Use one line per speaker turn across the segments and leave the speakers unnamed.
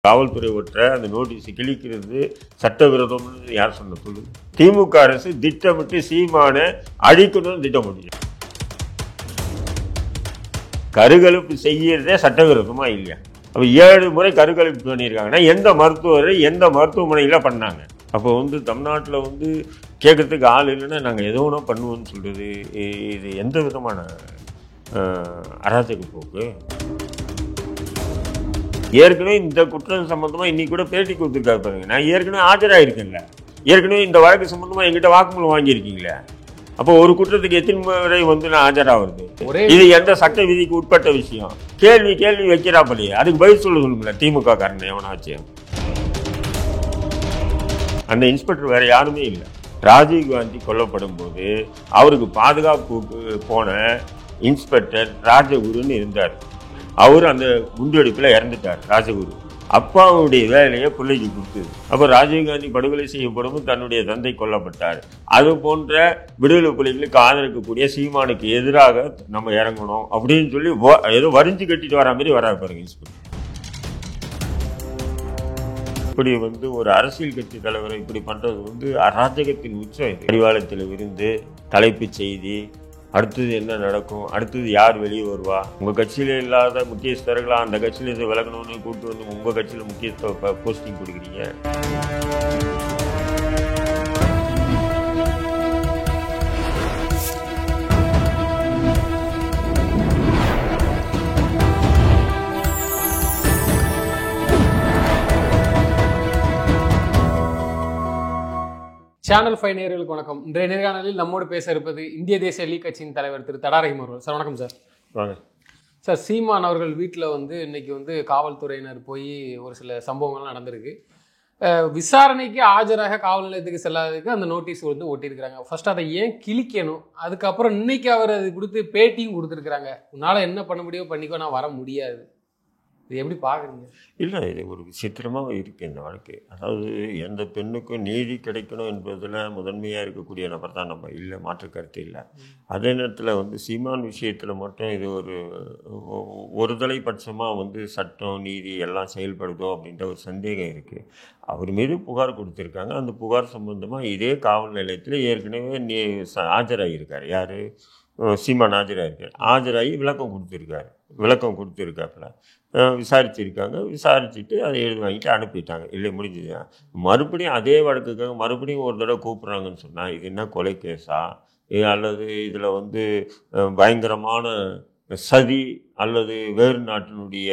காவல்துறை ஒற்ற அந்த நோட்டீஸ் கிழிக்கிறது சட்டவிரோதம்னு யார் சொன்ன சொல்லு? திமுக அரசு திட்டமிட்டு சீமான அழிக்கணும்னு திட்டம் முடியும். கருகலைப்பு செய்யறதே சட்டவிரோதமா இல்லையா? அப்ப 7 முறை கருகலைப்பு பண்ணியிருக்காங்கன்னா எந்த மருத்துவரை எந்த மருத்துவமனையில பண்ணாங்க? அப்போ தமிழ்நாட்டில் கேட்கறதுக்கு ஆள் இல்லைன்னா நாங்கள் எதோ ஒன்றா பண்ணுவோம்னு சொல்றது இது எந்த விதமான அராஜக போக்கு? ஏற்கனவே இந்த குற்றம் சம்பந்தமா இன்னைக்கு கூட பேட்டி கொடுத்துருக்காரு பாருங்க. நான் ஏற்கனவே ஆஜராயிருக்கேன்ல, ஏற்கனவே இந்த வழக்கு சம்பந்தமா எங்கிட்ட வாக்குமூலம் வாங்கியிருக்கீங்களே. அப்போ ஒரு குற்றத்துக்கு எத்தனை முறை நான் ஆஜராகிறது? இது எந்த சட்ட விதிக்கு உட்பட்ட விஷயம்? கேள்வி வைக்கிறாப்பலையே, அதுக்கு பதில் சொல்லுங்களேன். திமுக காரன் எவனாச்சு? அந்த இன்ஸ்பெக்டர் வேற யாருமே இல்லை. ராஜீவ்காந்தி கொல்லப்படும் போது அவருக்கு பாதுகாப்பு போன இன்ஸ்பெக்டர் ராஜகுருன்னு இருந்தார். அவர் அந்த குண்டுவெடிப்பில் இறந்துட்டார். ராஜகுரு அப்பாவுடைய வேலையை பிள்ளைக்கு கொடுத்தது. அப்போ ராஜீவ்காந்தி படுகொலை செய்யப்படும் தன்னுடைய தந்தை கொல்லப்பட்டார். அது போன்ற விடுதலை புலிகளுக்கு ஆதரிக்கக்கூடிய சீமானுக்கு எதிராக நம்ம இறங்கணும் அப்படின்னு சொல்லி ஏதோ வரிஞ்சு கட்டிட்டு வர மாதிரி வராது பாருங்க இன்ஸ்பெக்டர். இப்படி ஒரு அரசியல் கட்சி தலைவரை இப்படி பண்றது அராஜகத்தின் உச்சம். அடிவாளத்தில் இருந்து தலைப்புச் செய்தி, அடுத்தது என்ன நடக்கும், அடுத்தது யார் வெளியே வருவா, உங்க கட்சியில இல்லாத முக்கியஸ்தர்களா அந்த கட்சியில இருந்து விலகணும்னு கூப்பிட்டு உங்க கட்சியில முக்கியத்துவ போஸ்டிங் கொடுக்குறீங்க.
சேனல் 5 நேயர்களுக்கு வணக்கம். இன்றைய நேர்காணலில் நம்மோடு பேச இருப்பது இந்திய தேசிய லீக் கட்சியின் தலைவர் திரு தடா ரஹீம் அவர்கள். சார் வணக்கம் சார். சார், சீமான் அவர்கள் வீட்டில் இன்னைக்கு காவல்துறையினர் போய் ஒரு சில சம்பவங்கள்லாம் நடந்திருக்கு. விசாரணைக்கு ஆஜராக காவல் நிலையத்துக்கு செல்லாததுக்கு அந்த நோட்டீஸ் ஒட்டியிருக்கிறாங்க. ஃபர்ஸ்ட் அதை ஏன் கிழிக்கணும்? அதுக்கப்புறம் இன்னைக்கு அவர் அது கொடுத்து பேட்டியும் கொடுத்துருக்குறாங்க. உன்னால் என்ன பண்ண முடியும் பண்ணிக்கோ, நான் வர முடியாது. இது எப்படி பார்க்குறீங்க?
இல்லை, இது ஒரு விசித்திரமாக இருக்குது இந்த வாழ்க்கை. அதாவது எந்த பெண்ணுக்கும் நீதி கிடைக்கணும் என்பதில் முதன்மையாக இருக்கக்கூடிய நபர் தான் நம்ம, இல்லை மாற்று கருத்து இல்லை. அதே நேரத்தில் சீமான் விஷயத்தில் மட்டும் இது ஒரு தலைப்பட்சமாக சட்டம் நீதி எல்லாம் செயல்படுதோ அப்படின்ற ஒரு சந்தேகம் இருக்குது. அவர் மீது புகார் கொடுத்துருக்காங்க. அந்த புகார் சம்பந்தமாக இதே காவல் நிலையத்தில் ஏற்கனவே ஆஜராகியிருக்கார். யார்? சீமான் ஆஜராகி விளக்கம் கொடுத்துருக்காப்புல விசாரிச்சிருக்காங்க. விசாரிச்சுட்டு அதை எழுதி வாங்கிட்டு அனுப்பிட்டாங்க. இல்லை, முடிஞ்சது. மறுபடியும் அதே வழக்குக்காக மறுபடியும் ஒரு தடவை கூப்பிட்றாங்கன்னு சொன்னால் இது என்ன கொலை கேஸா, அல்லது இதில் பயங்கரமான சதி அல்லது வேறு நாட்டினுடைய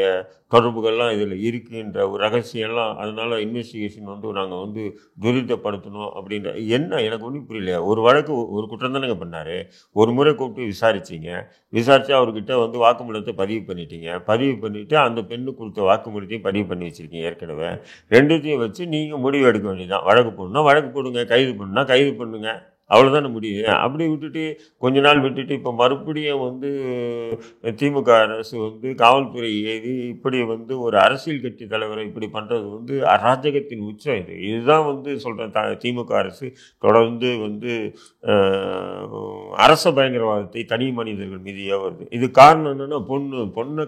தொடர்புகள்லாம் இதில் இருக்குன்ற ஒரு ரகசியம்லாம், அதனால இன்வெஸ்டிகேஷன் நாங்கள் துரிதப்படுத்தணும் அப்படின்ற என்ன எனக்கு ஒன்றும் புரியல. ஒரு வழக்கு ஒரு குற்றம் தானேங்க பண்ணார். ஒரு முறை கூப்பிட்டு விசாரித்து அவர்கிட்ட வாக்குமூலத்தை பதிவு பண்ணிவிட்டு அந்த பெண்ணு கொடுத்த வாக்குமூலத்தையும் பதிவு பண்ணி வச்சுருக்கீங்க. ஏற்கனவே ரெண்டுத்தையும் வச்சு நீங்கள் முடிவு எடுக்க வேண்டியதுதான். வழக்கு போடணும்னா வழக்கு போடுங்க, கைது பண்ணுன்னா கைது பண்ணுங்க, அவ்வளோதானே முடியும். அப்படி விட்டுட்டு கொஞ்ச நாள் விட்டுட்டு இப்போ மறுபடியும் திமுக அரசு காவல்துறை ஏவி இப்படி ஒரு அரசியல் கட்சி தலைவரை இப்படி பண்ணுறது அராஜகத்தின் உச்சம். இதுதான் சொல்கிறேன். திமுக அரசு தொடர்ந்து அரச பயங்கரவாதத்தை தனி மனிதர்கள் மீதியே வருது. இது காரணம் என்னென்னா பொண்ணை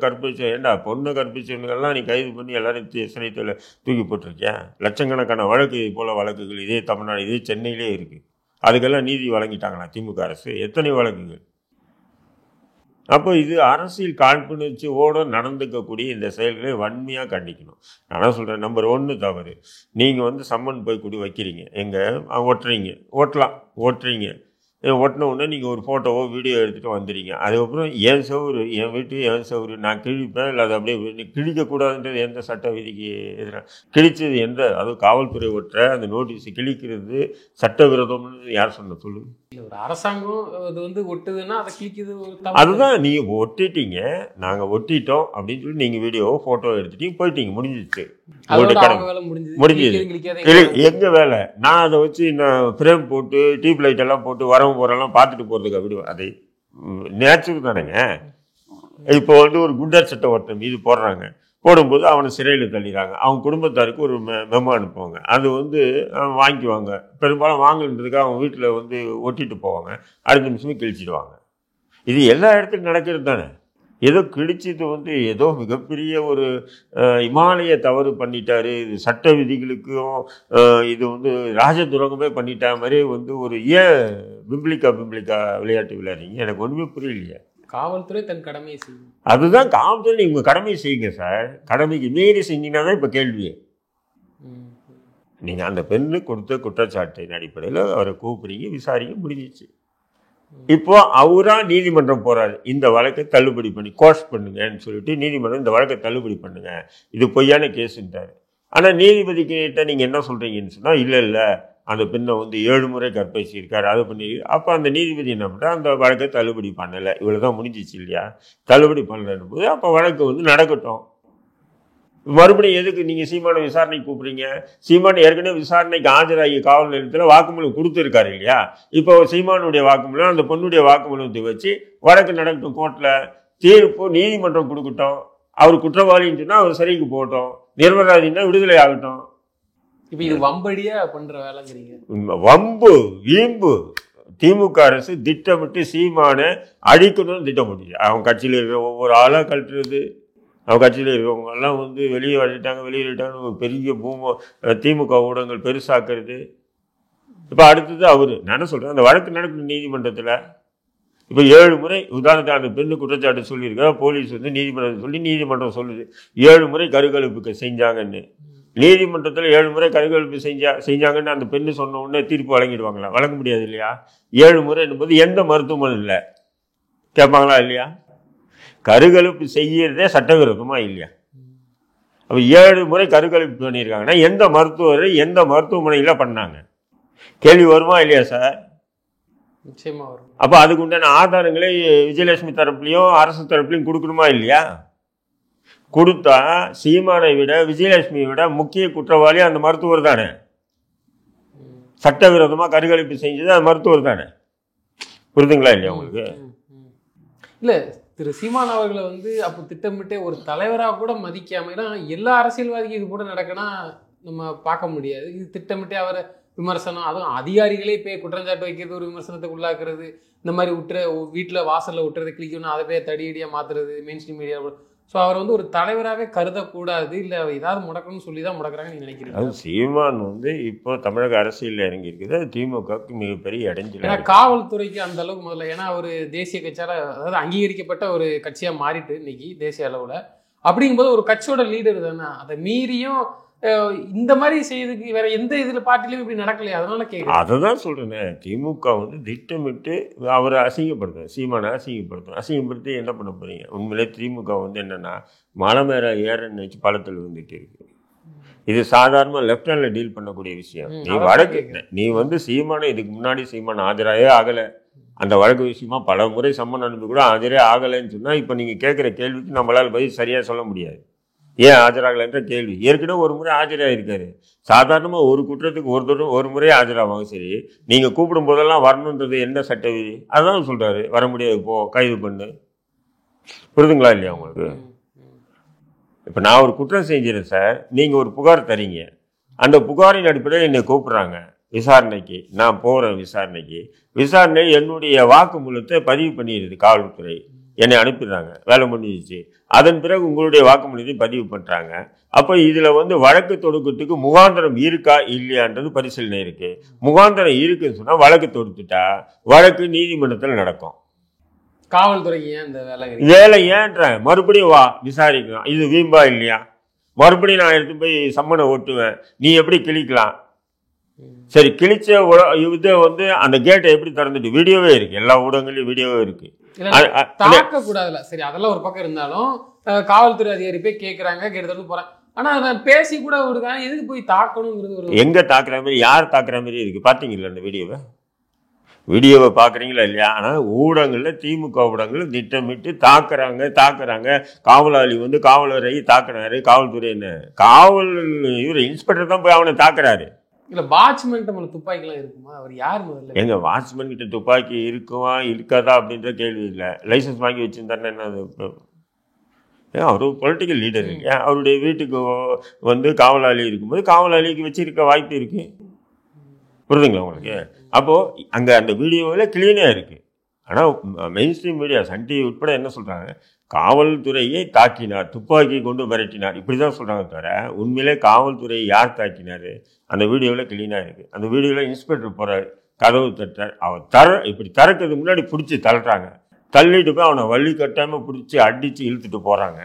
கற்பிச்சவங்கெல்லாம் நீ கைது பண்ணி எல்லாரையும் சிறைத்தில் தூக்கி போட்டிருக்கேன். லட்சக்கணக்கான வழக்கு போல வழக்குகள் இதே தமிழ்நாடு, இதே சென்னையிலே இருக்குது. அதுக்கெல்லாம் நீதி வழங்கிட்டாங்களா திமுக அரசு? எத்தனை வழக்குகள்? அப்போ இது அரசியல் காழ்ப்புணர்ச்சியோடு நடந்துக்கக்கூடிய இந்த செயல்களை வன்மையாக கண்டிக்கணும். நான் சொல்கிறேன், நம்பர் 1 தவறு. நீங்கள் சம்மன் போய் கூடி வைக்கிறீங்க, எங்கே ஓட்டுறீங்க. ஓட்டின உடனே நீங்கள் ஒரு ஃபோட்டோவோ வீடியோ எடுத்துகிட்டு வந்துடுறீங்க. அதுக்கப்புறம் என் வீட்டு என் சவுறு நான் கிழிப்பேன், இல்லை அது அப்படியே கிழிக்கக்கூடாதுன்றது எந்த சட்ட விதிக்கு எதிராக? கிழிச்சது அதுவும் காவல்துறை ஒற்ற அந்த நோட்டீஸ் கிழிக்கிறது சட்டவிரோதம்னு யார் சொன்ன சொல்லுங்க?
ஒரு அரசாங்கம் அது ஒட்டுதுன்னா அதை கிழிக்குது.
அதுதான் நீங்கள் ஒட்டிட்டீங்க, நாங்கள் ஒட்டிட்டோம் அப்படின்னு சொல்லி நீங்கள் வீடியோவோ ஃபோட்டோ எடுத்துட்டீங்க, போயிட்டீங்க, முடிஞ்சிச்சு. முடிஞ்சது. எங்க வேலை? நான் அதை வச்சு ஃப்ரேம் போட்டு டியூப் லைட் எல்லாம் போட்டு வரவும் போறெல்லாம் பார்த்துட்டு போறதுக்கு அப்படி அதை நேச்சுரல் தானேங்க. இப்போ ஒரு குண்டர் சட்டை ஒருத்தன் மீது போடும்போது அவனை சிறையில் தள்ளிடுறாங்க. அவங்க குடும்பத்தாருக்கு ஒரு மெமோ அனுப்புவாங்க. அது வாங்கிக்குவாங்க. பெரும்பாலும் வாங்குன்றதுக்காக அவங்க வீட்டில் ஒட்டிட்டு போவாங்க. அடுத்த நிமிஷமே கிழிச்சிடுவாங்க. இது எல்லா இடத்துலையும் நடக்கிறது தானே. ஏதோ கிழிச்சது வந்து ஏதோ மிகப்பெரிய ஒரு இமாலய தவறு பண்ணிட்டாரு, இது சட்ட விதிகளுக்கும் இது வந்து ராஜதுரோகமே பண்ணிட்டா மாதிரி வந்து ஒரு ஏன் பிம்பிளிக்கா விளையாட்டு விளையாடுறீங்க? எனக்கு ஒன்றுமே புரியலையே.
காவல்துறை தன் கடமையை செய்யும்.
அதுதான் காவல்துறை, நீங்கள் கடமையை செய்யுங்க சார். கடமைக்கு மீறி செஞ்சீங்கன்னா தான் இப்போ கேள்வி. நீங்கள் அந்த பெண்ணு கொடுத்த குற்றச்சாட்டின் அடிப்படையில் அவரை கூப்பிடுறீங்க, விசாரிக்க முடிஞ்சிச்சு. இப்போ அவரா நீதிமன்றம் போறாரு, இந்த வழக்கை தள்ளுபடி பண்ணி கோஷ் பண்ணுங்கன்னு சொல்லிட்டு நீதிமன்றம் இந்த வழக்கை தள்ளுபடி பண்ணுங்க, இது பொய்யான கேஸுன்றாரு. ஆனால் நீதிபதி கிட்ட நீங்கள் என்ன சொல்றீங்கன்னு சொன்னால், இல்லை அந்த பெண்ணை வந்து 7 முறை கற்பழிச்சிருக்காரு, அதை பண்ணி. அப்போ அந்த நீதிபதி என்ன பண்ணுறா, அந்த வழக்கை தள்ளுபடி பண்ணலை, இவ்வளோதான் முடிஞ்சிச்சு இல்லையா, தள்ளுபடி பண்ணலன்னு போது அப்போ வழக்கு வந்து நடக்கட்டும். மறுபடியும் எதுக்கு நீங்கள் சீமானை விசாரணைக்கு கூப்பிடுறீங்க? சீமான் ஏற்கனவே விசாரணைக்கு ஆஜராகி காவல் நிலையத்தில் வாக்குமூலம் கொடுத்துருக்காரு இல்லையா? இப்போ சீமானுடைய வாக்குமூலம் அந்த பொண்ணுடைய வாக்குமூலத்தை வச்சு வழக்கு நடக்கட்டும், கோர்ட்டில் தீர்ப்பு நீதிமன்றம் கொடுக்கட்டும். அவர் குற்றவாளின்னு சொன்னால் அவர் சிறைக்கு போகட்டும், நிரபராதின்னா விடுதலை ஆகட்டும்.
இப்போ இது வம்படியா பண்ற வேலைங்கிறீங்க?
வம்பு வீம்பு. திமுக அரசு திட்டமிட்டு சீமானை அழிக்கணும்னு திட்டமிட்டு அவன் கட்சியில் இருக்கிற ஒவ்வொரு ஆளாக கழட்டுறது, அவங்க கட்சியில் இருக்கிறவங்க எல்லாம் வந்து வெளியேறிட்டாங்கன்னு ஒரு பெரிய திமுக ஊடகங்கள் பெருசாக்குறது. இப்போ அடுத்தது அவரு நான் என்ன சொல்கிறேன், அந்த வழக்கு நடக்கணும் நீதிமன்றத்தில். இப்போ 7 முறை உதாரணத்தை அந்த பெண்ணு குற்றச்சாட்டு சொல்லியிருக்கா, போலீஸ் வந்து நீதிமன்றம் சொல்லி நீதிமன்றம் சொல்லுது 7 முறை கருக்கலைப்புக்கு செஞ்சாங்கன்னு. நீதிமன்றத்தில் 7 முறை கருக்கலைப்பு செஞ்சாங்கன்னு அந்த பெண்ணு சொன்ன உடனே தீர்ப்பு வழங்கிடுவாங்களா? வழங்க முடியாது இல்லையா? 7 முறை என்பது எந்த மருத்துவமனை இல்லை கேட்பாங்களா இல்லையா? கருக்கலைப்பு செய்யறதே சட்டவிரோதமா இல்லையா? அப்போ 7 முறை கருக்கலைப்பு பண்ணியிருக்காங்கன்னா எந்த மருத்துவர் எந்த மருத்துவமனையில் பண்ணாங்க? கேள்வி வருமா இல்லையா சார்?
நிச்சயமா வரும்.
அப்போ அதுக்கு உண்டான ஆதாரங்களை விஜயலட்சுமி தரப்புலையும் அரசு தரப்புலையும் கொடுக்கணுமா இல்லையா? கொடுத்தா சீமானை விட விஜயலட்சுமியை விட முக்கிய குற்றவாளி அந்த மருத்துவர் தானே. சட்டவிரோதமாக கருக்கலைப்பு செஞ்சது அந்த மருத்துவர் தானே. புரியுதுங்களா இல்லையா உங்களுக்கு?
இல்லை, திரு சீமான் அவர்களை வந்து அப்போ திட்டமிட்டு ஒரு தலைவராக கூட மதிக்காம, ஏன்னா எல்லா அரசியல்வாதிக்கும் இது கூட நடக்குன்னா நம்ம பார்க்க முடியாது. இது திட்டமிட்டே அவரை விமர்சனம், அதுவும் அதிகாரிகளே போய் குற்றஞ்சாட்டு வைக்கிறது, ஒரு விமர்சனத்துக்கு உள்ளாக்குறது, இந்த மாதிரி வீட்டில் வாசலில் விட்டுறது, கிளிக்கணும், அதை போய் தடியடியாக மாற்றுறது மெயின் ஸ்ட்ரீம் மீடியா. ஸோ அவர் வந்து ஒரு தலைவராகவே கருதக்கூடாது, இல்லை ஏதாவது முடக்கணும்னு சொல்லி தான் முடக்கிறாங்கன்னு நீங்கள் நினைக்கிறீங்க?
அது சீமான் வந்து இப்போ தமிழக அரசியலில் இறங்கி இருக்குது, அது திமுகவுக்கு மிகப்பெரிய இடைஞ்சல்.
ஏன்னா காவல்துறைக்கு அந்த அளவுக்கு முதல்ல, ஏன்னா ஒரு தேசிய கட்சியால், அதாவது அங்கீகரிக்கப்பட்ட ஒரு கட்சியாக மாறிட்டு இன்னைக்கு தேசிய அளவில். அப்படிங்கும்போது ஒரு கட்சியோட லீடர் தானே, அதை மீறியும் இந்த மாதிரி செய்யறதுக்கு வேற எந்த இதுல பார்ட்டிலையும் இப்படி நடக்கலையா? அதனால கேட்குறேன். அதை
தான் சொல்றேன். திமுக வந்து திட்டமிட்டு அவரை அசிங்கப்படுத்தும், சீமானை அசிங்கப்படுத்தி என்ன பண்ண போறீங்க? உண்மையிலே திமுக வந்து என்னன்னா மலை மேல ஏறன்னு வச்சு பழத்தில் வந்துட்டு இருக்கு. இது சாதாரண லெஃப்ட் ஹேண்ட்ல டீல் பண்ணக்கூடிய விஷயம். நீ வழக்கு நீ வந்து சீமானை இதுக்கு முன்னாடி சீமான் ஆஜராகவே ஆகலை, அந்த வழக்கு விஷயமா பல முறை சம்மன் அனுப்பி கூட ஆஜரே ஆகலைன்னு சொன்னா இப்போ நீங்க கேட்குற கேள்விக்கு நம்மளால் பதில் சரியா சொல்ல முடியாது. ஏன் ஆஜராகலைன்ற கேள்வி. ஏற்கனவே ஒரு முறை ஆஜராகிருக்காரு. சாதாரணமாக ஒரு குற்றத்துக்கு ஒரு முறை ஆஜராவாங்க. சரி, நீங்கள் கூப்பிடும் போதெல்லாம் வரணுன்றது என்ன சட்ட விதி? அதுதான் சொல்கிறாரு, வர முடியாது, போ கைது பண்ணு. புரியுதுங்களா இல்லையா உங்களுக்கு? இப்போ நான் ஒரு குற்றம் செஞ்சிடறேன் சார், நீங்கள் ஒரு புகார் தரீங்க, அந்த புகாரின் அடிப்படையில் என்னை கூப்பிட்றாங்க விசாரணைக்கு, நான் போகிறேன் விசாரணை என்னுடைய வாக்குமூலத்தை பதிவு பண்ணிடுது காவல்துறை, என்னை அனுப்பிடுறாங்க, வேலை முடிஞ்சிச்சு. அதன் பிறகு உங்களுடைய வாக்குமூலத்தை பதிவு பண்ணுறாங்க. அப்போ இதில் வந்து வழக்கு தொடுக்கிறதுக்கு முகாந்திரம் இருக்கா இல்லையான்றது பரிசீலனை இருக்குது. முகாந்திரம் இருக்குன்னு சொன்னால் வழக்கு தொடுத்துட்டா வழக்கு நீதிமன்றத்தில் நடக்கும்.
காவல்துறைக்கு ஏன் இந்த
வேலை ஏன்றேன், மறுபடியும் வா விசாரிக்கலாம், இது வீம்பா இல்லையா? மறுபடியும் நான் எடுத்து போய் சம்மனை ஓட்டுவேன், நீ எப்படி கிழிக்கலாம்? சரி, கிழிச்ச இதை வந்து அந்த கேட்டை எப்படி திறந்துட்டு வீடியோவே இருக்கு, எல்லா ஊடகங்களையும் வீடியோவே இருக்கு.
தாக்க கூடாதுல, சரி அதெல்லாம் ஒரு பக்கம் இருந்தாலும் காவல்துறை அதிகாரி போய் கேட்கறாங்க, கேட்டு போறேன். ஆனா நான் பேசி கூட இருக்காங்க, எதுக்கு போய் தாக்கணுங்கிறது ஒரு
எங்க தாக்குற மாதிரி, யார் தாக்குற மாதிரி இருக்கு பாத்தீங்களா? அந்த வீடியோவை பாக்குறீங்களா இல்லையா? ஆனா ஊடகங்கள்ல திமுக ஊடகங்கள் திட்டமிட்டு தாக்குறாங்க. காவலாளி வந்து காவலரை தாக்குறாரு, காவல்துறை என்ன இவர் இன்ஸ்பெக்டர் தான் போய் அவனை தாக்குறாரு.
இல்ல வாட்ச்மேன் மேல துப்பாக்கிலாம் இருக்குமா? அவர் யார் முதல்ல?
எங்க வாட்ச்மேன் கிட்ட துப்பாக்கி இருக்குமா இருக்காதா அப்படின்ற கேள்வி இல்லை. லைசன்ஸ் வாங்கி வச்சிருந்தாருன்னா என்ன? அவர் பொலிட்டிக்கல் லீடர் இருக்கு, அவருடைய வீட்டுக்கு வந்து காவலாளி இருக்கும்போது காவலாளிக்கு வச்சிருக்க வாய்ப்பு இருக்கு. புரியுதுங்களா உங்களுக்கு? அப்போ அங்க அந்த வீடியோவில் கிளீனா இருக்கு, ஆனால் mainstream media Sun TV உட்பட என்ன சொல்கிறாங்க, காவல்துறையை தாக்கினார், துப்பாக்கி கொண்டு மிரட்டினார், இப்படி தான் சொல்கிறாங்க தவிர உண்மையிலே காவல்துறையை யார் தாக்கினார் அந்த வீடியோவில் கிளீனாக இருக்குது. அந்த வீடியோவில் இன்ஸ்பெக்டர் போகிறார், கதவு தட்டார், அவன் இப்படி திறக்கிறதுக்கு முன்னாடி பிடிச்சி தள்ளுறாங்க, தள்ளிட்டு போய் அவனை வழி கட்டாமல் பிடிச்சி அடித்து இழுத்துட்டு போகிறாங்க.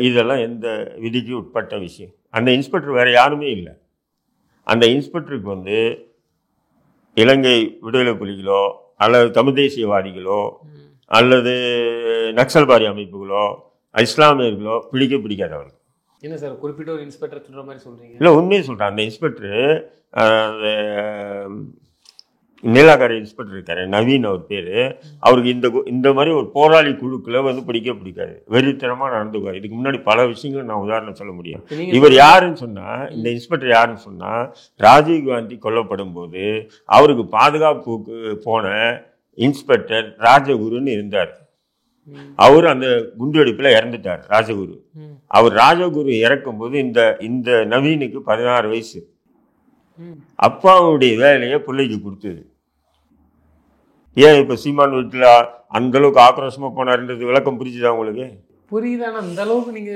இதெல்லாம் எந்த விதிக்கு உட்பட்ட விஷயம். அந்த இன்ஸ்பெக்டர் வேறு யாருமே இல்லை. அந்த இன்ஸ்பெக்டருக்கு வந்து இலங்கை விடுதலை புலிகளோ அல்லது தமிழ் தேசியவாதிகளோ அல்லது நக்சல்பாரி அமைப்புகளோ இஸ்லாமியர்களோ பிடிக்காது அவருக்கு.
என்ன சார் குறிப்பிட்ட ஒரு இன்ஸ்பெக்டர் சொல்கிற மாதிரி சொல்கிறீங்க?
இல்லை, உண்மையை சொல்கிறேன். அந்த இன்ஸ்பெக்டரு நீலாக்காரி இன்ஸ்பெக்டர் இருக்காரு, நவீன் அவர் பேர். அவருக்கு இந்த மாதிரி ஒரு போராளி குழுக்களை வந்து பிடிக்காது, வெறித்தனமாக நடந்துக்குவார். இதுக்கு முன்னாடி பல விஷயங்கள் நான் உதாரணம் சொல்ல முடியும். இவர் யாருன்னு சொன்னால், இந்த இன்ஸ்பெக்டர் யாருன்னு சொன்னால், ராஜீவ்காந்தி கொல்லப்படும் போது அவருக்கு பாதுகாப்புக்கு போன இன்ஸ்பெக்டர் ராஜகுருன்னு இருந்தார். அவர் அந்த குண்டுவெடிப்பில் இறந்துட்டார், ராஜகுரு. அவர் ராஜகுரு இறக்கும்போது இந்த நவீனுக்கு 16 வயசு. அப்பாவுடைய வேலையை பிள்ளைக்கு கொடுத்தது. ஏன் இப்போ சீமான் வீட்டில் அந்த அளவுக்கு ஆக்ரோஷமாக போனார்ன்றது விளக்கம் புரிஞ்சுதா உங்களுக்கு?
புரியுதானா? அந்த அளவுக்கு நீங்க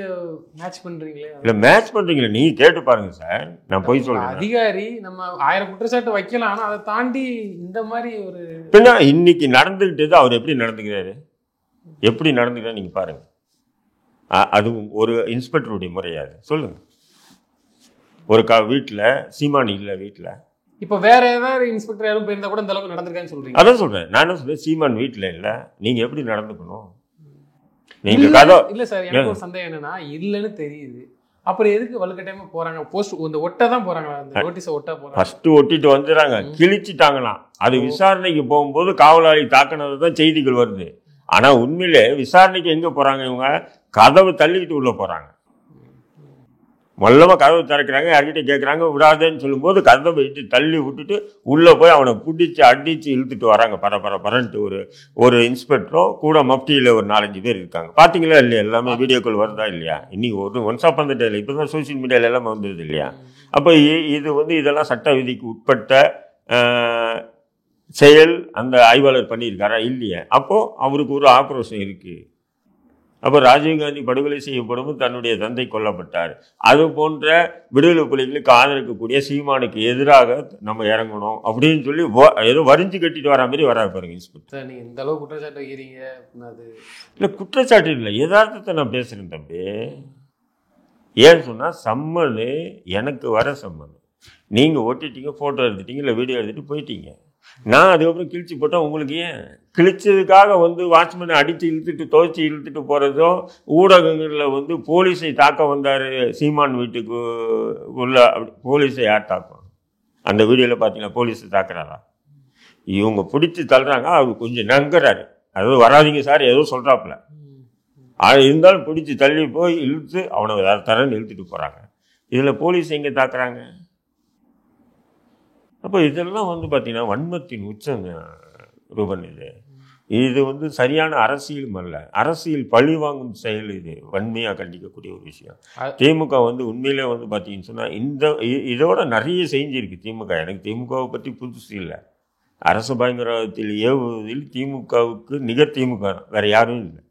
மேட்ச் பண்றீங்களே.
இல்லை, மேட்ச் பண்றீங்களா? நீங்க கேட்டு பாருங்க சார், நான் போய் சொல்றேன்.
அதிகாரி நம்ம 1000 குற்றச்சாட்டு வைக்கலாம், ஆனால் அதை தாண்டி இந்த மாதிரி ஒரு
பின்ன இன்னைக்கு நடந்துகிட்டது அவர் எப்படி நடந்துக்கிறாரு, நீங்க பாருங்க. அது ஒரு இன்ஸ்பெக்டருடைய முறையாது சொல்லுங்க. ஒரு வீட்டில் சீமான் இல்லை, வீட்டில்
இப்போ வேற ஏதாவது இன்ஸ்பெக்டர் யாரும் போயிருந்தா கூட இந்த அளவுக்கு நடந்திருக்கான்னு சொல்றீங்க?
அதான் சொல்றேன். நான் என்ன சொல்றேன், சீமான் வீட்டில் இல்லை, நீங்க எப்படி நடந்துக்கணும்? நீங்க கதை
இல்லை சார், எனக்கு ஒரு சந்தேகம் என்னன்னா, இல்லைன்னு தெரியுது, அப்புறம் எதுக்கு வலுக்கட்டாயமா போறாங்க? போஸ்ட் இந்த ஒட்ட தான் போறாங்களா? அந்த நோட்டீஸை ஒட்ட போறாங்க, ஃபர்ஸ்ட்
ஒட்டிட்டு வந்துடுறாங்க, கிழிச்சிட்டாங்களாம். அது விசாரணைக்கு போகும்போது காவலாளி தாக்கினது தான் செய்திகள் வருது. ஆனா உண்மையிலே விசாரணைக்கு எங்க போறாங்க இவங்க? கதவை தள்ளிக்கிட்டு உள்ள போறாங்க. மொல்லமாக கதவை திறக்கிறாங்க, யார்கிட்ட கேட்குறாங்க, விடாதேன்னு சொல்லும்போது கதவை விட்டு தள்ளி விட்டுட்டு உள்ளே போய் அவனை பிடிச்சி அடித்து இழுத்துட்டு வராங்க. பரன்ட்டு ஒரு இன்ஸ்பெக்டரும் கூட மப்டியில் ஒரு 4-5 பேர் இருக்காங்க. பார்த்தீங்களா இல்லையா? எல்லாமே வீடியோக்கள் வருதா இல்லையா? இன்னைக்கு ஒன்ஸ் ஆஃப் அந்த டேல இப்போ தான் சோசியல் மீடியாவில் எல்லாமே வந்துடுது இல்லையா? அப்போ இதெல்லாம் சட்ட விதிக்கு உட்பட்ட செயல் அந்த ஆய்வாளர் பண்ணியிருக்காரா இல்லையா? அப்போது அவருக்கு ஒரு ஆக்ரோஷம் இருக்குது. அப்போ ராஜீவ்காந்தி படுகொலை செய்யப்படும் தன்னுடைய தந்தை கொல்லப்பட்டார், அது போன்ற விடுதலை புலிகளுக்கு ஆதரிக்கக்கூடிய சீமானுக்கு எதிராக நம்ம இறங்கணும் அப்படின்னு சொல்லி ஏதோ வரிஞ்சு கட்டிட்டு வர மாதிரி வராது பாருங்க இன்ஸ்பெக்டர்.
நீங்கள் இந்த அளவு குற்றச்சாட்டு வைக்கிறீங்க.
இல்லை, குற்றச்சாட்டு இல்லை, யதார்த்தத்தை நான் பேசுகிறேன் தம்பி. ஏன்னு சொன்னால் சம்மனு எனக்கு வர சம்மன், நீங்கள் ஓட்டிட்டீங்க, ஃபோட்டோ எடுத்துட்டீங்க, இல்லை வீடியோ எடுத்துகிட்டு போயிட்டீங்க. நான் அதுக்கப்புறம் கிழிச்சு போட்டேன். உங்களுக்கு ஏன் கிழிச்சதுக்காக வாட்ச்மேனை அடித்து இழுத்துட்டு துவைச்சி இழுத்துட்டு போகிறதும், ஊடகங்களில் போலீஸை தாக்க வந்தார் சீமான் வீட்டுக்கு உள்ள, அப்படி போலீஸை யார் தாக்கும்? அந்த வீடியோவில் பார்த்தீங்கன்னா போலீஸை தாக்குறாரா? இவங்க பிடிச்சி தள்ளுறாங்க, அவர் கொஞ்சம் நங்குறாரு, அதாவது வராதிங்க சார் ஏதோ சொல்கிறாப்புல, இருந்தாலும் பிடிச்சி தள்ளி போய் இழுத்து அவனை தரன்னு இழுத்துட்டு போகிறாங்க. இதில் போலீஸ் எங்கே தாக்குறாங்க? அப்போ இதெல்லாம் பார்த்தீங்கன்னா வன்மத்தின் உச்சம் ரூபன். இது சரியான அரசியலும் அல்ல, அரசியல் பழி வாங்கும் செயல். இது வன்மையாக கண்டிக்கக்கூடிய ஒரு விஷயம். திமுக உண்மையிலே பார்த்தீங்கன்னு சொன்னால் இதோட நிறைய செஞ்சிருக்கு திமுக. எனக்கு திமுகவை பற்றி புதுசு இல்லை. அரசு பயங்கரவாதத்தில் ஏவுவதில் திமுகவுக்கு நிகர் திமுக வேறு யாரும் இல்லை.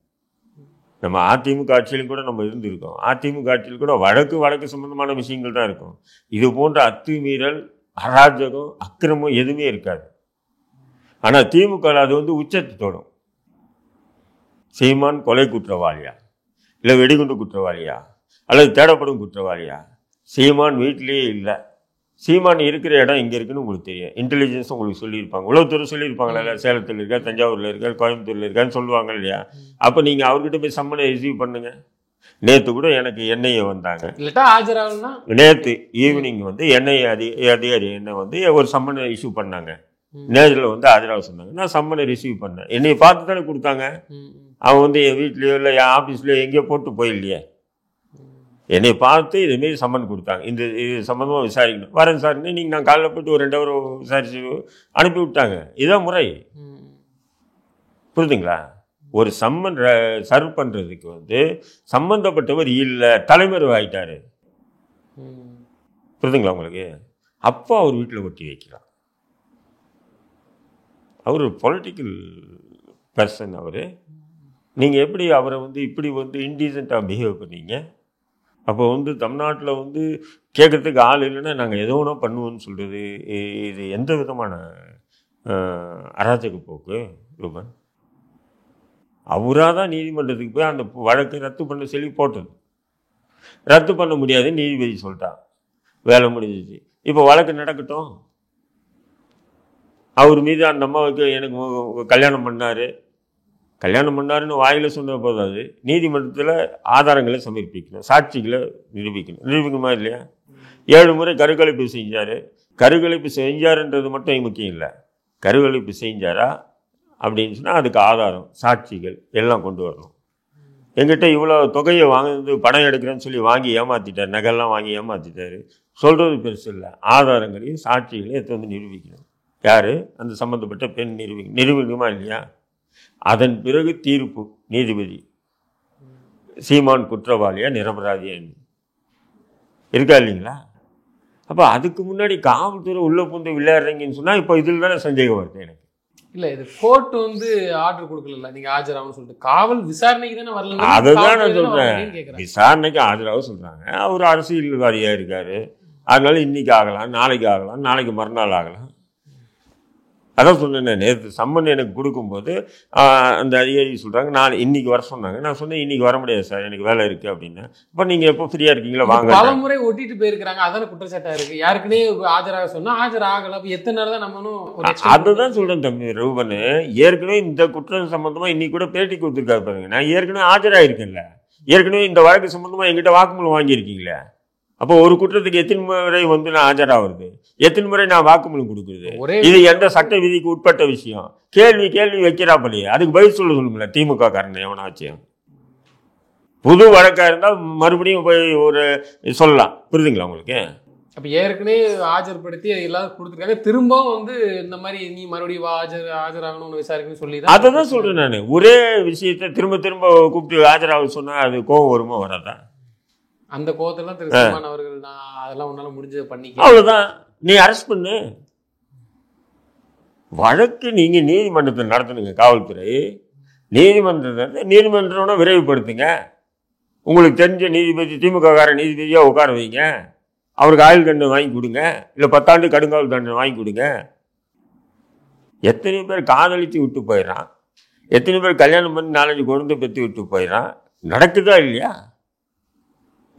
நம்ம அதிமுக ஆட்சியிலும் கூட நம்ம இருந்திருக்கோம். அதிமுக ஆட்சியில் கூட வழக்கு சம்பந்தமான விஷயங்கள் தான் இருக்கும். இது போன்ற அத்துமீறல், அராஜகம், அக்கிரமம் எதுவுமே இருக்காது. ஆனால் திமுக அது உச்சத்தை தொடும். சீமான் கொலை குற்றவாளியா, இல்லை வெடிகுண்டு குற்றவாளியா, அல்லது தேடப்படும் குற்றவாளியா? சீமான் வீட்டிலேயே இல்லை. சீமான் இருக்கிற இடம் எங்கே இருக்குன்னு உங்களுக்கு தெரியும். இன்டெலிஜென்ஸ் உங்களுக்கு சொல்லியிருப்பாங்க, உளவுத்துறை சொல்லியிருப்பாங்களா, சேலத்தில் இருக்கா, தஞ்சாவூரில் இருக்கார், கோயம்புத்தூரில் இருக்கான்னு சொல்லுவாங்க இல்லையா? அப்போ நீங்கள் அவர்கிட்ட போய் சம்மனை ரிசீவ் பண்ணுங்க. நேற்று கூட எனக்கு என்ஐஏ வந்தாங்க. நேற்று ஈவினிங் என்ஐஏ அதிகாரி என்ன ஒரு சம்மனை இஷ்யூ பண்ணாங்க. நேரில் ஆஜராக சொன்னாங்க. நான் சம்மனை ரிசீவ் பண்ணேன். என்னையை பார்த்து தானே கொடுத்தாங்க. அவன் என் வீட்லேயோ இல்லை என் ஆஃபீஸ்லேயோ எங்கேயோ போட்டு போயில்லையே, என்னை பார்த்து இதுமாரி சம்மன் கொடுத்தாங்க. இது சம்மந்தமாக விசாரிக்கணும், வரேன் சார். நீங்கள் நான் காலையில் போய்ட்டு ஒரு 2 ஹவர் விசாரிச்சு அனுப்பி விட்டாங்க. இதான் முறை. புரியுதுங்களா? ஒரு சம்மன் சர்வ் பண்ணுறதுக்கு சம்மந்தப்பட்டவர் இல்லை, தலைமறைவு ஆகிட்டாரு. புரியுதுங்களா உங்களுக்கு? அப்போ அவர் வீட்டில் ஒட்டி வைக்கலாம். அவர் பொலிட்டிக்கல் பர்சன் அவர். நீங்கள் எப்படி அவரை வந்து இப்படி வந்து இன்டீசெண்டாக பிஹேவ் பண்ணீங்க? அப்போ வந்து தமிழ்நாட்டில் வந்து கேட்குறதுக்கு ஆள் இல்லைன்னா நாங்கள் எதோ ஒன்றா பண்ணுவோன்னு சொல்கிறது இது எந்த விதமான அராஜக போக்கு ரூபன்? அவராக தான் நீதிமன்றத்துக்கு போய் அந்த வழக்கை ரத்து பண்ண சொல்லி போட்டது. ரத்து பண்ண முடியாது நீதிபதி சொல்லிட்டான், வேலை முடிஞ்சிச்சு. இப்போ வழக்கு நடக்கட்டும். அவர் மீது அந்த அம்மாவுக்கு எனக்கு கல்யாணம் பண்ணாருன்னு வாயில் சொன்ன போதாது, நீதிமன்றத்தில் ஆதாரங்களை சமர்ப்பிக்கணும், சாட்சிகளை நிரூபிக்கணுமா இல்லையா? 7 முறை கருக்கலைப்பு செஞ்சார். கருக்கலைப்பு செஞ்சாருன்றது மட்டும் முக்கியம் இல்லை, கருக்கலைப்பு செஞ்சாரா அப்படின்னு சொன்னால் அதுக்கு ஆதாரம், சாட்சிகள் எல்லாம் கொண்டு வரணும். எங்கிட்ட இவ்வளோ தொகையை வாங்கி பணம் எடுக்கிறேன்னு சொல்லி வாங்கி ஏமாற்றிட்டார், நகைலாம் வாங்கி ஏமாற்றிட்டாரு சொல்கிறது பெருசு இல்லை, ஆதாரங்களையும் சாட்சிகளையும் எடுத்து வந்து நிரூபிக்கணும். யார்? அந்த சம்மந்தப்பட்ட பெண் நிரூபிக்கணுமா இல்லையா? அதன் பிறகு தீர்ப்பு நீதிபதி சீமான் குற்றவாளியா நிரபராதியா இருக்கா இல்லைங்களா? அப்போ அதுக்கு முன்னாடி காவல்துறை உள்ளே பூந்து விளையாடுறீங்கன்னு சொன்னால் இப்போ இதில் தானே சந்தேகம் வருது எனக்கு.
இல்லை, இது கோர்ட் வந்து ஆர்டர் கொடுக்கல, நீங்கள் ஆஜராகணும்னு சொல்லிட்டு காவல் விசாரணைக்கு தானே வரல.
அதுதான் நான் சொல்கிறேன், விசாரணைக்கு ஆஜராக சொல்கிறாங்க. அவர் அரசியல்வாதியாக இருக்கார், அதனால இன்னைக்கு ஆகலாம், நாளைக்கு மறுநாள் ஆகலாம். அதான் சொன்னேன், நேற்று சம்மன் எனக்கு கொடுக்கும்போது அந்த அதிகாரி சொல்கிறாங்க நான் இன்னைக்கு வர சொன்னாங்க. நான் சொன்னேன் இன்னைக்கு வர முடியாது சார், எனக்கு வேலை இருக்குது அப்படின்னா. இப்போ நீங்கள் எப்போ ஃப்ரீயாக இருக்கீங்களா வாங்க.
பல முறை ஒட்டிட்டு போயிருக்கிறாங்க, அதான குற்றச்சாட்டாக இருக்குது. யாருக்குன்னே ஆஜராக சொன்னால் ஆஜராகலை. அப்போ எத்தனை நாள் தான் நம்மளும்
அதுதான் சொல்கிறேன் தம்பி ரூபன். ஏற்கனவே இந்த குற்றம் சம்மந்தமாக இன்னைக்கு கூட பேட்டி கொடுத்துருக்காரு பாருங்க. நான் ஏற்கனவே ஆஜராகிருக்கேன்ல, ஏற்கனவே இந்த வழக்கு சம்மந்தமாக எங்கிட்ட வாக்குமூலம் வாங்கியிருக்கீங்களே. அப்போ ஒரு குற்றத்துக்கு எத்தனை முறை வந்து நான் ஆஜராகிறது, எத்தனை முறை நான் வாக்குமூலம் கொடுக்குறது? இது எந்த சட்ட விதிக்கு உட்பட்ட விஷயம்? கேள்வி வைக்கிறாப்பலையே, அதுக்கு பதில் சொல்லுங்களேன். திமுக காரன் எவனாச்சும் புது வழக்காக இருந்தால் மறுபடியும் போய் ஒரு சொல்லலாம், புரியுதுங்களா உங்களுக்கு?
அப்போ ஏற்கனவே ஆஜர்படுத்தி எல்லாரும் கொடுத்துருக்காங்க, திரும்பவும் வந்து இந்த மாதிரி நீ மறுபடியும் ஆஜராகணும்னு விசாரிக்கணும்னு சொல்லி தான்
அதை தான் சொல்கிறேன் நான். ஒரே விஷயத்தை திரும்ப கூப்பிட்டு ஆஜராக சொன்னால் அது கோபம் வருமா வராதா?
அந்த கோவத்தெல்லாம் திரு சீமான் அவர்கள் நான் அதெல்லாம் உன்னால முடிஞ்சதை பண்ணிக்க,
அவ்வளோதான். நீ அரெஸ்ட் பண்ணு. வழக்கு நீங்கள் நீதிமன்றத்தில் நடத்தணுங்க. காவல்துறை நீதிமன்றம்னா விரைவுபடுத்துங்க. உங்களுக்கு தெரிஞ்ச நீதிபதி, திமுககார நீதிபதியாக உட்கார வைங்க. அவருக்கு ஆயுள் தண்டனை வாங்கி கொடுங்க, இல்லை 10 ஆண்டு கடுங்காவல் தண்டனை வாங்கி கொடுங்க. எத்தனை பேர் காதலித்து விட்டு போயிடறான், எத்தனை பேர் கல்யாணம் பண்ணி 4-5 குழந்தை பெற்று விட்டு போயிடறான். நடக்குதா இல்லையா?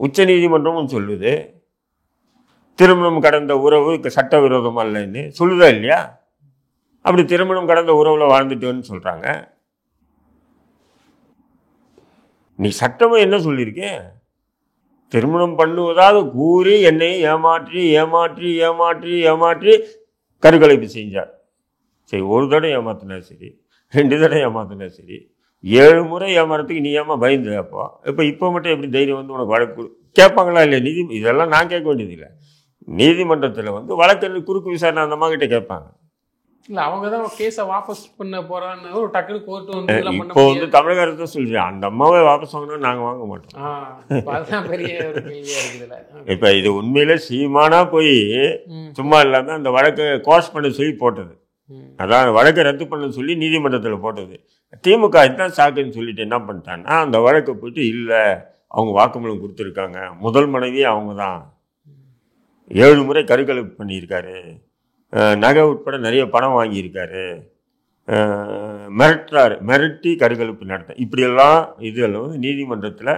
உச்ச நீதிமன்றமும் சொல்லுது திருமணம் கடந்த உறவு சட்டவிரோதமா இல்லைன்னு சொல்லுதா இல்லையா? அப்படி திருமணம் கடந்த உறவுல வாழ்ந்துட்டோன்னு சொல்றாங்க. நீ சட்டமும் என்ன சொல்லியிருக்க? திருமணம் பண்ணுவதாக கூறி என்னை ஏமாற்றி கருக்கலைப்பு செஞ்சார். சரி, ஒரு தடவை ஏமாத்தினா சரி, 2 தடவை ஏமாத்தினா சரி, 7 முறை ஏமாறதுக்கு நீ ஏமா பயந்து? இப்போ மட்டும் எப்படி தைரியம் வந்து உனக்கு வழக்கு கேட்பாங்களா இல்லையா? இதெல்லாம் நான் கேட்க வேண்டியதில்லை. நீதிமன்றத்தில் வந்து வழக்கு குறுக்கு விசாரணை அந்த அம்மா கிட்ட கேட்பாங்க.
இல்லை, அவங்க தான் கேஸை வாபஸ் பண்ண போறான்னு ஒரு டக்குனு கோர்ட்டு வந்து
இப்போ வந்து தமிழக அரசு தான் சொல்றேன், அந்த அம்மாவை வாபஸ் வாங்கினா நாங்கள் வாங்க மாட்டோம்.
அதுதான் பெரிய ஒரு கேள்வியா இருக்குதுல்ல.
இப்போ இது உண்மையில சீமானா போய் சும்மா இல்லாமல் அந்த வழக்கை கோர்ஸ் பண்ண சொல்லி போட்டது, அதான் வழக்கை ரத்து பண்ண சொல்லி நீதிமன்றத்தில் போட்டது. திமுக இதுதான் சாக்குன்னு சொல்லிட்டு என்ன பண்ணிட்டான்னா அந்த வழக்கை போயிட்டு இல்லை அவங்க வாக்குமூலம் கொடுத்துருக்காங்க, முதல் மனைவி அவங்க தான், 7 முறை கருக்கலைப்பு பண்ணியிருக்காரு, நகை உட்பட நிறைய பணம் வாங்கியிருக்காரு, மிரட்டி கருக்கலைப்பு நடத்த, இப்படியெல்லாம் இதெல்லாம் வந்து நீதிமன்றத்தில்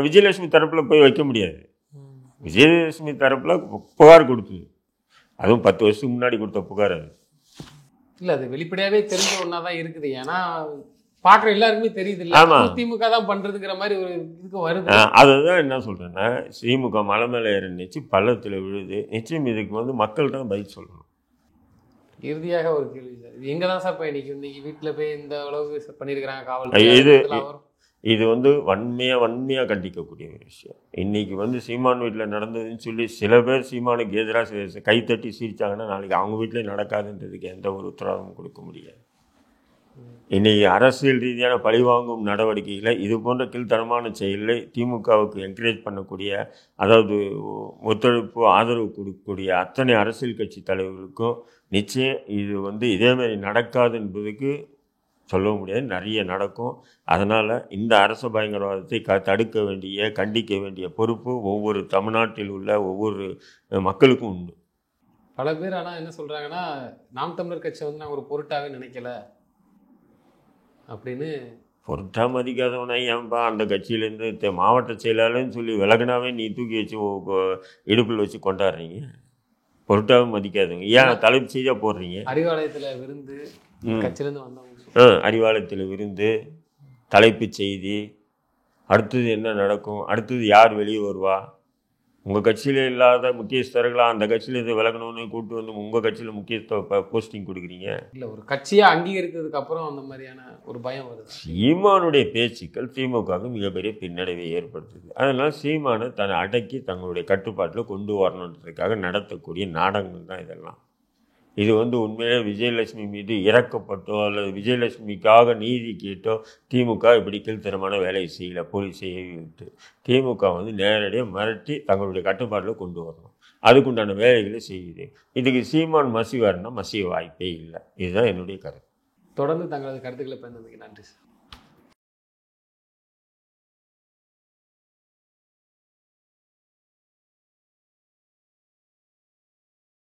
விஜயலட்சுமி தரப்பில் போய் வைக்க முடியாது. விஜயலட்சுமி தரப்பில் புகார் கொடுத்தது, அதுவும் 10 வருஷத்துக்கு முன்னாடி கொடுத்த புகார். அது
இல்லை, அது வெளிப்படையாகவே தெரிஞ்ச ஒன்றா தான் இருக்குது. ஏன்னா பார்க்குற எல்லாருக்குமே தெரியுது இல்லை, திமுக தான் பண்ணுறதுங்கிற மாதிரி ஒரு இதுக்கு வருது.
அதுதான் என்ன சொல்கிறேன்னா, திமுக மலை மேலே ஏறிச்சு பள்ளத்தில் விழுது. நிச்சயம் இதுக்கு வந்து மக்கள் தான் பதில் சொல்லணும்.
இறுதியாக ஒரு கேள்வி சார், எங்கே தான் சார் இன்னைக்கு வீட்டில் போய் இந்த அளவுக்கு பண்ணியிருக்கிறாங்க காவல்?
இது வந்து வன்மையாக கண்டிக்கக்கூடிய ஒரு விஷயம். இன்றைக்கி வந்து சீமான் வீட்டில் நடந்ததுன்னு சொல்லி சில பேர் சீமானுக்கு எதிராக கைத்தட்டி சிரித்தாங்கன்னா நாளைக்கு அவங்க வீட்டிலே நடக்காதுன்றதுக்கு எந்த ஒரு உத்தரவாதமும் கொடுக்க முடியாது. இன்றைக்கி அரசியல் ரீதியான பழிவாங்கும் நடவடிக்கைகளை இது போன்ற கீழ்த்தரமான செயலை திமுகவுக்கு என்கரேஜ் பண்ணக்கூடிய, அதாவது ஒத்துழைப்பு ஆதரவு கொடுக்கக்கூடிய அத்தனை அரசியல் கட்சி தலைவர்களுக்கும் நிச்சயம் இது வந்து இதேமாதிரி நடக்காது என்பதுக்கு சொல்லவும் முடியாது, நிறைய நடக்கும். அதனால் இந்த அரச பயங்கரவாதத்தை தடுக்க வேண்டிய, கண்டிக்க வேண்டிய பொறுப்பு ஒவ்வொரு தமிழ்நாட்டில் உள்ள ஒவ்வொரு மக்களுக்கும் உண்டு.
பல பேர் ஆனால் என்ன சொல்கிறாங்கன்னா, நாம் தமிழர் கட்சியை வந்து நாங்கள் ஒரு பொருட்டாகவே நினைக்கல அப்படின்னு.
பொருட்டாக மதிக்காதவனா ஏன்பா அந்த கட்சியிலேருந்து மாவட்ட செயலாளர்னு சொல்லி விலகினாவே நீ தூக்கி வச்சு இடுப்பில் வச்சு கொண்டாடுறீங்க? பொருட்டாவே மதிக்காதவங்க ஏன் தலைப்பு செய்தியாக போடுறீங்க?
அறிவாலயத்தில் விருந்து கட்சியிலேருந்து வந்தவங்க.
அறிவாலயத்தில் விருந்து, தலைப்பு செய்தி, அடுத்தது என்ன நடக்கும், அடுத்தது யார் வெளியே வருவா, உங்கள் கட்சியில் இல்லாத முக்கியஸ்தர்களாக அந்த கட்சியிலேருந்து விலகணும்னு கூப்பிட்டு வந்து உங்கள் கட்சியில் முக்கியத்துவ போஸ்டிங் கொடுக்குறீங்க.
இல்லை, ஒரு கட்சியை அங்கீகரித்ததுக்கு அப்புறம் அந்த மாதிரியான ஒரு பயம் வருது.
சீமானுடைய பேச்சுக்கள் திமுகவுக்கு மிகப்பெரிய பின்னடைவை ஏற்படுத்துது. அதனால் சீமானை தன்னை அடக்கி தங்களுடைய கட்டுப்பாட்டில் கொண்டு வரணுன்றதுக்காக நடத்தக்கூடிய நாடகங்கள் தான் இதெல்லாம். இது வந்து உண்மையிலே விஜயலட்சுமி மீது இறக்கப்பட்டோ அல்லது விஜயலட்சுமிக்காக நீதி கேட்டோ திமுக இப்படி கீழ்த்தரமான வேலையை செய்யலை. போலீஸ் செய்விட்டு திமுக வந்து நேரடியாக மிரட்டி தங்களுடைய கட்டுப்பாட்டில் கொண்டு வரணும். அதுக்குண்டான வேலைகளை செய்யுது. இதுக்கு சீமான் மசிவாருன்னா மசிய வாய்ப்பே இல்லை. இதுதான் என்னுடைய கருத்து.
தொடர்ந்து தங்களது கருத்துக்களை பயன்படுத்தி நன்றி சார்.